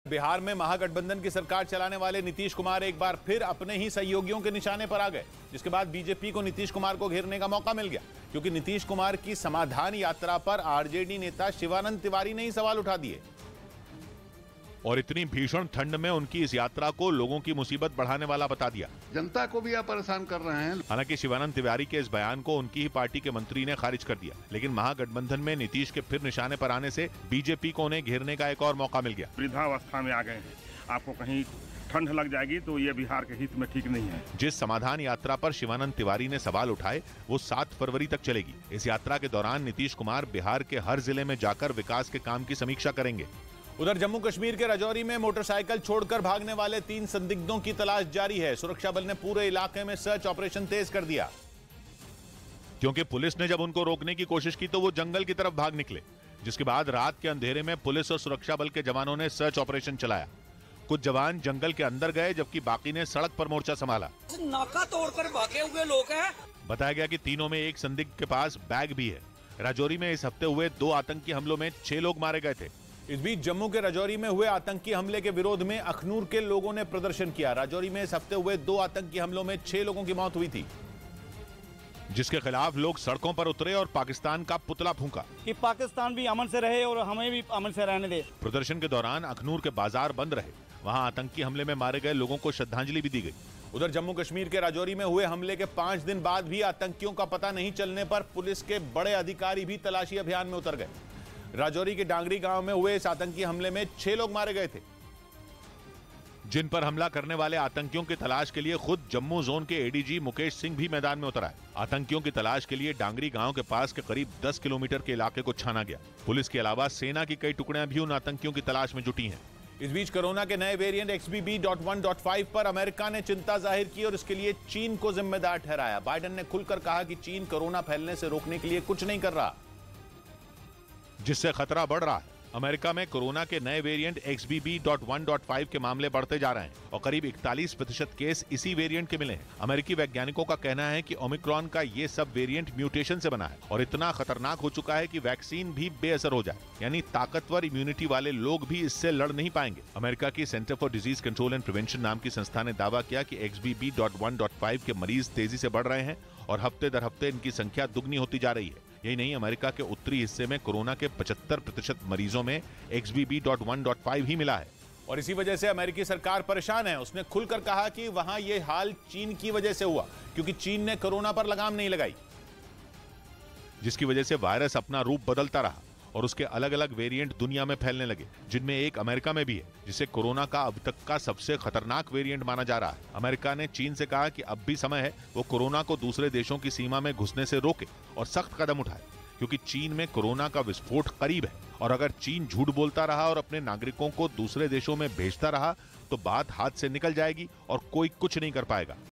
बिहार में महागठबंधन की सरकार चलाने वाले नीतीश कुमार एक बार फिर अपने ही सहयोगियों के निशाने पर आ गए, जिसके बाद बीजेपी को नीतीश कुमार को घेरने का मौका मिल गया, क्योंकि नीतीश कुमार की समाधान यात्रा पर आरजेडी नेता शिवानंद तिवारी ने ही सवाल उठा दिए। और इतनी भीषण ठंड में उनकी इस यात्रा को लोगों की मुसीबत बढ़ाने वाला बता दिया। जनता को भी आप परेशान कर रहे हैं। हालांकि शिवानंद तिवारी के इस बयान को उनकी ही पार्टी के मंत्री ने खारिज कर दिया, लेकिन महागठबंधन में नीतीश के फिर निशाने पर आने से बीजेपी को उन्हें घेरने का एक और मौका मिल गया। वृद्धावस्था में आ गए हैं, आपको कहीं ठंड लग जाएगी तो ये बिहार के हित में ठीक नहीं है। जिस समाधान यात्रा पर शिवानंद तिवारी ने सवाल उठाए वो 7 फरवरी तक चलेगी। इस यात्रा के दौरान नीतीश कुमार बिहार के हर जिले में जाकर विकास के काम की समीक्षा करेंगे। उधर जम्मू कश्मीर के राजौरी में मोटरसाइकिल छोड़कर भागने वाले 3 संदिग्धों की तलाश जारी है। सुरक्षा बल ने पूरे इलाके में सर्च ऑपरेशन तेज कर दिया, क्योंकि पुलिस ने जब उनको रोकने की कोशिश की तो वो जंगल की तरफ भाग निकले, जिसके बाद रात के अंधेरे में पुलिस और सुरक्षा बल के जवानों ने सर्च ऑपरेशन चलाया। कुछ जवान जंगल के अंदर गए, जबकि बाकी ने सड़क पर मोर्चा संभाला। नाका तोड़कर भागे हुए लोग हैं। बताया गया कि तीनों में एक संदिग्ध के पास बैग भी है। राजौरी में इस हफ्ते हुए 2 आतंकी हमलों में 6 लोग मारे गए थे। इस बीच जम्मू के राजौरी में हुए आतंकी हमले के विरोध में अखनूर के लोगों ने प्रदर्शन किया। राजौरी में इस हफ्ते हुए 2 आतंकी हमलों में 6 लोगों की मौत हुई थी, जिसके खिलाफ लोग सड़कों पर उतरे और पाकिस्तान का पुतला फूंका कि पाकिस्तान भी अमन से रहे और हमें भी अमन से रहने दे। प्रदर्शन के दौरान अखनूर के बाजार बंद रहे। वहां आतंकी हमले में मारे गए लोगों को श्रद्धांजलि भी दी गई। उधर जम्मू कश्मीर के राजौरी में हुए हमले के 5 दिन बाद भी आतंकियों का पता नहीं चलने पर पुलिस के बड़े अधिकारी भी तलाशी अभियान में उतर गए। राजौरी के डांगरी गांव में हुए इस आतंकी हमले में 6 लोग मारे गए थे, जिन पर हमला करने वाले आतंकियों की तलाश के लिए खुद जम्मू जोन के एडीजी मुकेश सिंह भी मैदान में उतर आए। आतंकियों की तलाश के लिए डांगरी गांव के पास के करीब 10 किलोमीटर के इलाके को छाना गया। पुलिस के अलावा सेना की कई टुकड़ियां भी उन आतंकियों की तलाश में जुटी हैं। इस बीच कोरोना के नए वेरिएंट XBB.1.5 पर अमेरिका ने चिंता जाहिर की और इसके लिए चीन को जिम्मेदार ठहराया। बाइडेन ने खुलकर कहा कि चीन कोरोना फैलने से रोकने के लिए कुछ नहीं कर रहा, जिससे खतरा बढ़ रहा है। अमेरिका में कोरोना के नए वेरिएंट XBB.1.5 के मामले बढ़ते जा रहे हैं और करीब 41% केस इसी वेरिएंट के मिले हैं। अमेरिकी वैज्ञानिकों का कहना है कि ओमिक्रॉन का ये सब वेरिएंट म्यूटेशन से बना है और इतना खतरनाक हो चुका है कि वैक्सीन भी बेअसर हो जाए, यानी ताकतवर इम्यूनिटी वाले लोग भी इससे लड़ नहीं पाएंगे। अमेरिका की centre for disease control and prevention नाम की संस्था ने दावा किया कि XBB.1.5 के मरीज तेजी से बढ़ रहे हैं और हफ्ते दर हफ्ते इनकी संख्या दुगनी होती जा रही है। यही नहीं, अमेरिका के उत्तरी हिस्से में कोरोना के 75% मरीजों में XBB.1.5 ही मिला है और इसी वजह से अमेरिकी सरकार परेशान है। उसने खुलकर कहा कि वहां यह हाल चीन की वजह से हुआ, क्योंकि चीन ने कोरोना पर लगाम नहीं लगाई, जिसकी वजह से वायरस अपना रूप बदलता रहा और उसके अलग अलग वेरिएंट दुनिया में फैलने लगे, जिनमें एक अमेरिका में भी है, जिसे कोरोना का अब तक का सबसे खतरनाक वेरिएंट माना जा रहा है। अमेरिका ने चीन से कहा कि अब भी समय है वो कोरोना को दूसरे देशों की सीमा में घुसने से रोके और सख्त कदम उठाए, क्योंकि चीन में कोरोना का विस्फोट करीब है और अगर चीन झूठ बोलता रहा और अपने नागरिकों को दूसरे देशों में भेजता रहा तो बात हाथ से निकल जाएगी और कोई कुछ नहीं कर पाएगा।